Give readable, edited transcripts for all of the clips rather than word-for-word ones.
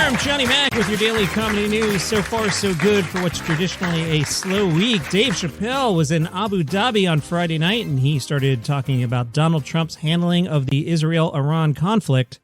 I'm Johnny Mac with your daily comedy news. So far, so good for what's traditionally a slow week. Dave Chappelle was in Abu Dhabi on Friday night, and he started talking about Donald Trump's handling of the Israel-Iran conflict.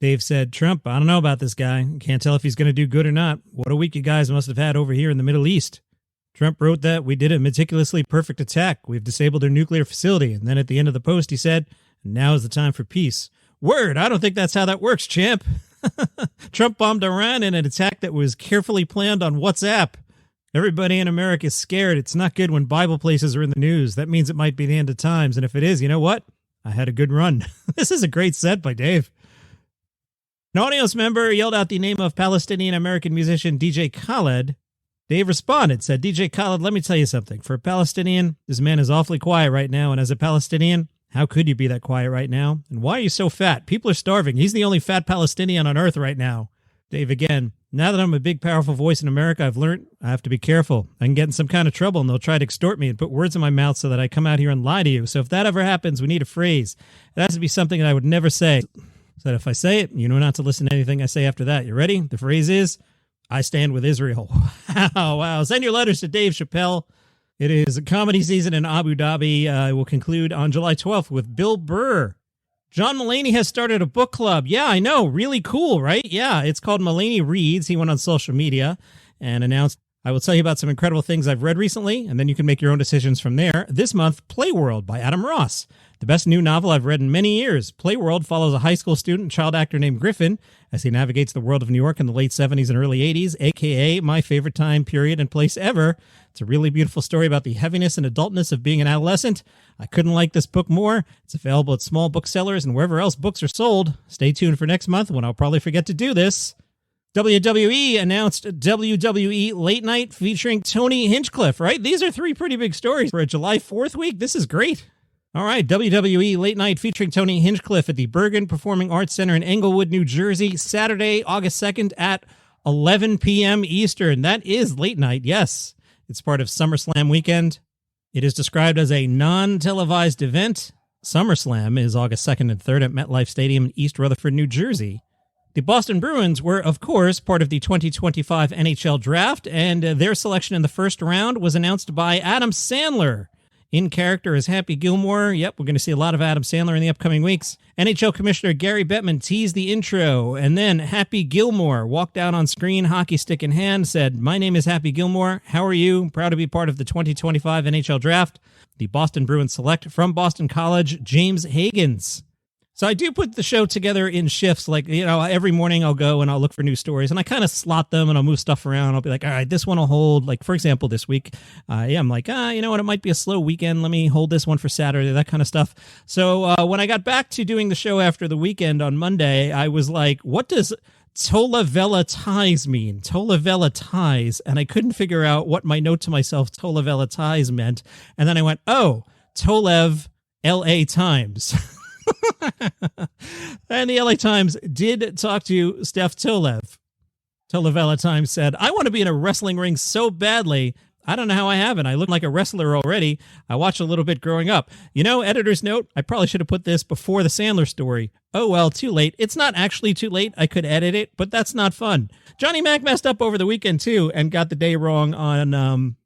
Dave said, Trump, I don't know about this guy. Can't tell if he's going to do good or not. What a week you guys must have had over here in the Middle East. Trump wrote that we did a meticulously perfect attack. We've disabled their nuclear facility. And then at the end of the post, he said, now is the time for peace. Word, I don't think that's how that works, champ. Trump bombed Iran in an attack that was carefully planned on WhatsApp. Everybody in America is scared. It's not good when Bible places are in the news. That means it might be the end of times. And if it is, you know what? I had a good run. This is a great set by Dave. An audience member yelled out the name of Palestinian-American musician DJ Khaled. Dave responded, said, DJ Khaled, let me tell you something. For a Palestinian, this man is awfully quiet right now. And as a Palestinian, how could you be that quiet right now? And why are you so fat? People are starving. He's the only fat Palestinian on earth right now. Dave again, now that I'm a big, powerful voice in America, I've learned I have to be careful. I can get in some kind of trouble and they'll try to extort me and put words in my mouth so that I come out here and lie to you. So if that ever happens, we need a phrase. It has to be something that I would never say. So that if I say it, you know not to listen to anything I say after that. You ready? The phrase is, I stand with Israel. Wow. Send your letters to Dave Chappelle. It is a comedy season in Abu Dhabi. It will conclude on July 12th with Bill Burr. John Mulaney has started a book club. Yeah, I know. Really cool, right? Yeah, it's called Melany Reads. He went on social media and announced, I will tell you about some incredible things I've read recently, and then you can make your own decisions from there. This month, Playworld by Adam Ross. The best new novel I've read in many years. Playworld follows a high school student and child actor named Griffin as he navigates the world of New York in the late 70s and early 80s, a.k.a. my favorite time period and place ever. It's a really beautiful story about the heaviness and adultness of being an adolescent. I couldn't like this book more. It's available at small booksellers and wherever else books are sold. Stay tuned for next month when I'll probably forget to do this. WWE announced WWE Late Night featuring Tony Hinchcliffe, right? These are three pretty big stories for a July 4th week. This is great. All right, WWE Late Night featuring Tony Hinchcliffe at the Bergen Performing Arts Center in Englewood, New Jersey, Saturday, August 2nd at 11 p.m. Eastern. That is late night, yes. It's part of Summerslam weekend. It is described as a non-televised event. Summerslam is August 2nd and 3rd at MetLife Stadium in East Rutherford, New Jersey. The Boston Bruins were, of course, part of the 2025 NHL draft, and their selection in the first round was announced by Adam Sandler. In character as Happy Gilmore. Yep, we're going to see a lot of Adam Sandler in the upcoming weeks. NHL Commissioner Gary Bettman teased the intro, and then Happy Gilmore walked out on screen, hockey stick in hand, said, my name is Happy Gilmore. How are you? Proud to be part of the 2025 NHL Draft. The Boston Bruins select from Boston College, James Hagens. So I do put the show together in shifts. Like, you know, every morning I'll go and I'll look for new stories and I kind of slot them and I'll move stuff around. I'll be like, all right, this one will hold. Like, for example, this week, I'm like, you know what? It might be a slow weekend. Let me hold this one for Saturday, that kind of stuff. So when I got back to doing the show after the weekend on Monday, I was like, what does Tola Vela Ties mean? Tola Vela Ties. And I couldn't figure out what my note to myself, Tola Vela Ties meant. And then I went, oh, Tolev LA Times. And the LA Times did talk to Steph Tolev. Tola Times said, I want to be in a wrestling ring so badly. I don't know how I haven't. I look like a wrestler already. I watched a little bit growing up. You know, editor's note, I probably should have put this before the Sandler story. Oh, well, too late. It's not actually too late. I could edit it, but that's not fun. Johnny Mac messed up over the weekend, too, and got the day wrong on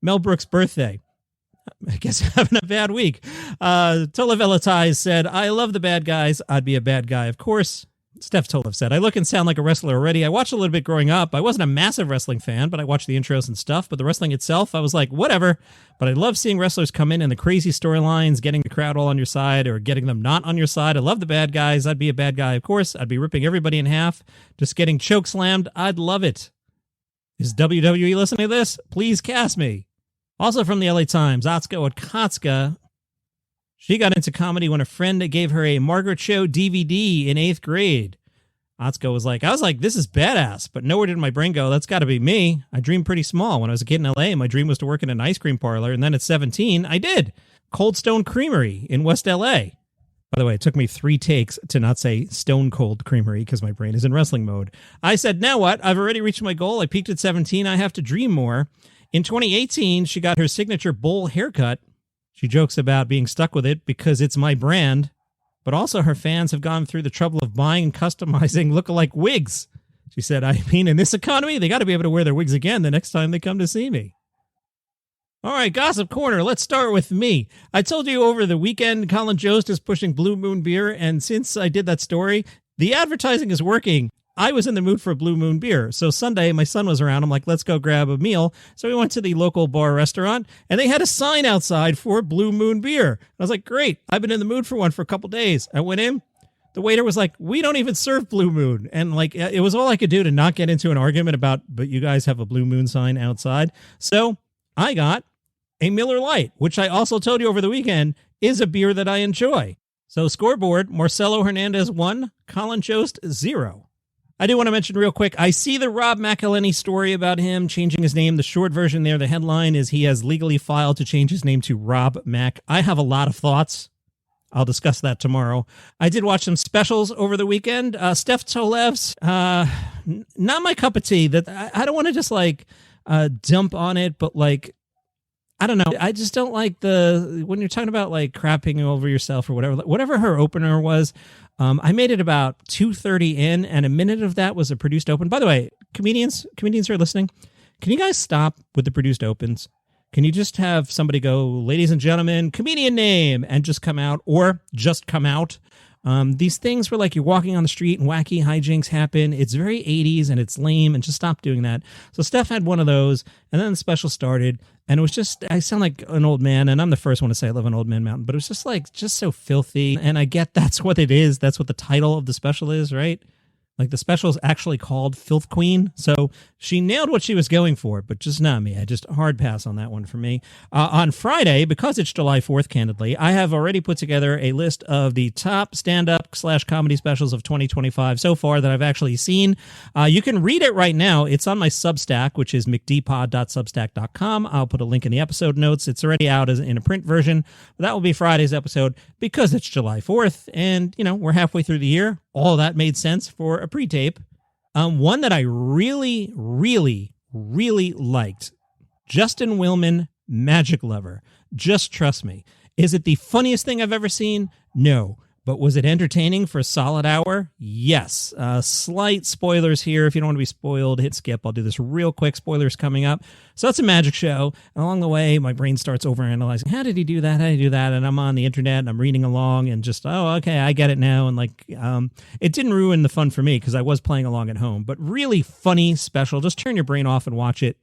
Mel Brooks' birthday. I guess having a bad week. Tola Velatais said, I love the bad guys. I'd be a bad guy, of course. Steph Tolev said, I look and sound like a wrestler already. I watched a little bit growing up. I wasn't a massive wrestling fan, but I watched the intros and stuff. But the wrestling itself, I was like, whatever. But I love seeing wrestlers come in and the crazy storylines, getting the crowd all on your side or getting them not on your side. I love the bad guys. I'd be a bad guy, of course. I'd be ripping everybody in half. Just getting choke slammed. I'd love it. Is WWE listening to this? Please cast me. Also from the LA Times, Atsuko Okatsuka, she got into comedy when a friend gave her a Margaret Cho DVD in 8th grade. Atsuko was like, I was like, this is badass, but nowhere did my brain go, that's got to be me. I dreamed pretty small. When I was a kid in LA, my dream was to work in an ice cream parlor, and then at 17, I did. Cold Stone Creamery in West LA. By the way, it took me 3 takes to not say Stone Cold Creamery because my brain is in wrestling mode. I said, now what? I've already reached my goal. I peaked at 17. I have to dream more. In 2018, she got her signature bowl haircut. She jokes about being stuck with it because it's my brand, but also her fans have gone through the trouble of buying and customizing look-alike wigs. She said, I mean, in this economy, they got to be able to wear their wigs again the next time they come to see me. All right, Gossip Corner, let's start with me. I told you over the weekend, Colin Jost is pushing Blue Moon beer, and since I did that story, the advertising is working. I was in the mood for Blue Moon beer. So Sunday, my son was around. I'm like, let's go grab a meal. So we went to the local bar restaurant, and they had a sign outside for Blue Moon beer. I was like, great. I've been in the mood for one for a couple days. I went in. The waiter was like, we don't even serve Blue Moon. And like, it was all I could do to not get into an argument about, but you guys have a Blue Moon sign outside. So I got a Miller Lite, which I also told you over the weekend is a beer that I enjoy. So scoreboard, Marcelo Hernandez 1, Colin Jost 0. I do want to mention real quick, I see the Rob McElhenney story about him changing his name. The short version there, the headline is he has legally filed to change his name to Rob Mac. I have a lot of thoughts. I'll discuss that tomorrow. I did watch some specials over the weekend. Steph Tolev's, not my cup of tea. That I don't want to just like dump on it, but like, I don't know. I just don't like when you're talking about like crapping over yourself or whatever her opener was. I made it about 2:30 in, and a minute of that was a produced open. By the way, comedians who are listening, can you guys stop with the produced opens? Can you just have somebody go, ladies and gentlemen, comedian name, and just come out, or just come out? These things where like you're walking on the street and wacky hijinks happen. It's very 80s and it's lame, and just stop doing that. So Steph had one of those, and then the special started, and it was just, I sound like an old man, and I'm the first one to say I live on Old Man Mountain, but it was just like, just so filthy. And I get that's what it is. That's what the title of the special is, right? Like the special is actually called Filth Queen. So she nailed what she was going for, but just not me. I just hard pass on that one for me. On Friday, because it's July 4th, candidly, I have already put together a list of the top stand-up/comedy specials of 2025 so far that I've actually seen. You can read it right now. It's on my Substack, which is mcdpod.substack.com. I'll put a link in the episode notes. It's already out in a print version. That will be Friday's episode because it's July 4th, and, you know, we're halfway through the year. All that made sense for a pre-tape. One that I really, really, really liked. Justin Wilman, Magic Lover. Just trust me. Is it the funniest thing I've ever seen? No. But was it entertaining for a solid hour? Yes. Slight spoilers here. If you don't want to be spoiled, hit skip. I'll do this real quick. Spoilers coming up. So it's a magic show. And along the way, my brain starts overanalyzing. How did he do that? How did he do that? And I'm on the internet and I'm reading along and just, oh, okay, I get it now. And like, it didn't ruin the fun for me because I was playing along at home. But really funny special. Just turn your brain off and watch it.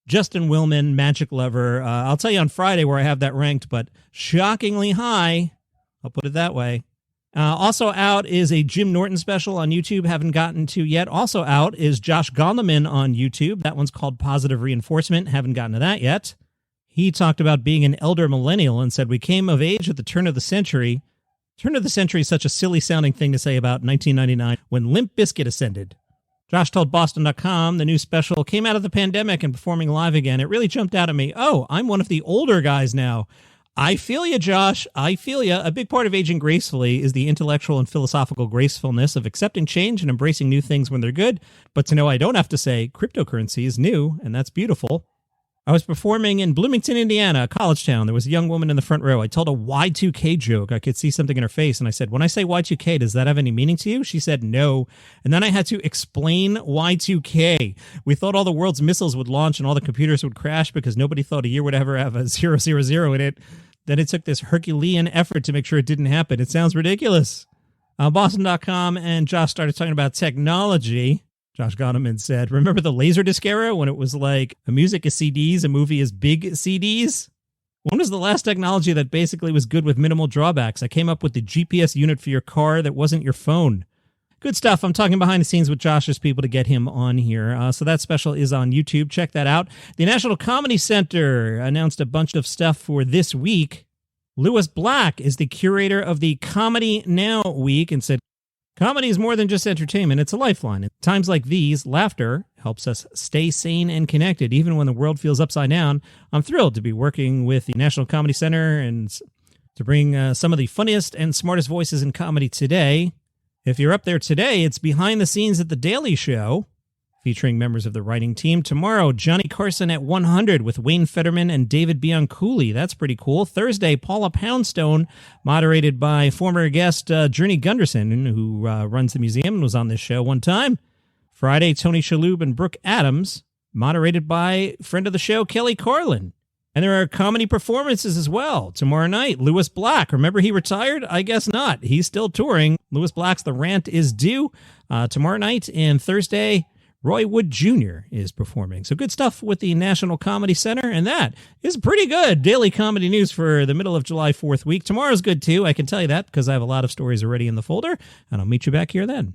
Justin Wilman, Magic Lover. I'll tell you on Friday where I have that ranked, but shockingly high. I'll put it that way. Also out is a Jim Norton special on YouTube. Haven't gotten to yet. Also out is Josh Gondelman on YouTube. That one's called Positive Reinforcement. Haven't gotten to that yet. He talked about being an elder millennial and said, we came of age at the turn of the century. Turn of the century is such a silly sounding thing to say about 1999 when Limp Bizkit ascended. Josh told Boston.com the new special came out of the pandemic and performing live again. It really jumped out at me. Oh, I'm one of the older guys now. I feel you, Josh. I feel you. A big part of aging gracefully is the intellectual and philosophical gracefulness of accepting change and embracing new things when they're good. But to know I don't have to say cryptocurrency is new, and that's beautiful. I was performing in Bloomington, Indiana, a college town. There was a young woman in the front row. I told a Y2K joke. I could see something in her face, and I said, when I say Y2K, does that have any meaning to you? She said, no. And then I had to explain Y2K. We thought all the world's missiles would launch and all the computers would crash because nobody thought a year would ever have a 000 in it. Then it took this Herculean effort to make sure it didn't happen. It sounds ridiculous. Boston.com and Josh started talking about technology. Josh Gondelman said, remember the Laserdisc era when it was like a music is CDs, a movie is big CDs? When was the last technology that basically was good with minimal drawbacks? I came up with the GPS unit for your car that wasn't your phone. Good stuff. I'm talking behind the scenes with Josh's people to get him on here. So that special is on YouTube. Check that out. The National Comedy Center announced a bunch of stuff for this week. Lewis Black is the curator of the Comedy Now Week and said, comedy is more than just entertainment. It's a lifeline. At times like these, laughter helps us stay sane and connected, even when the world feels upside down. I'm thrilled to be working with the National Comedy Center and to bring some of the funniest and smartest voices in comedy today. If you're up there today, it's behind the scenes at The Daily Show, featuring members of the writing team. Tomorrow, Johnny Carson at 100 with Wayne Fetterman and David Bianculli. That's pretty cool. Thursday, Paula Poundstone, moderated by former guest Journey Gunderson, who runs the museum and was on this show one time. Friday, Tony Shalhoub and Brooke Adams, moderated by friend of the show, Kelly Carlin. And there are comedy performances as well. Tomorrow night, Lewis Black. Remember he retired? I guess not. He's still touring. Lewis Black's The Rant is Due tomorrow night. And Thursday, Roy Wood Jr. is performing. So good stuff with the National Comedy Center. And that is pretty good daily comedy news for the middle of July 4th week. Tomorrow's good too. I can tell you that because I have a lot of stories already in the folder. And I'll meet you back here then.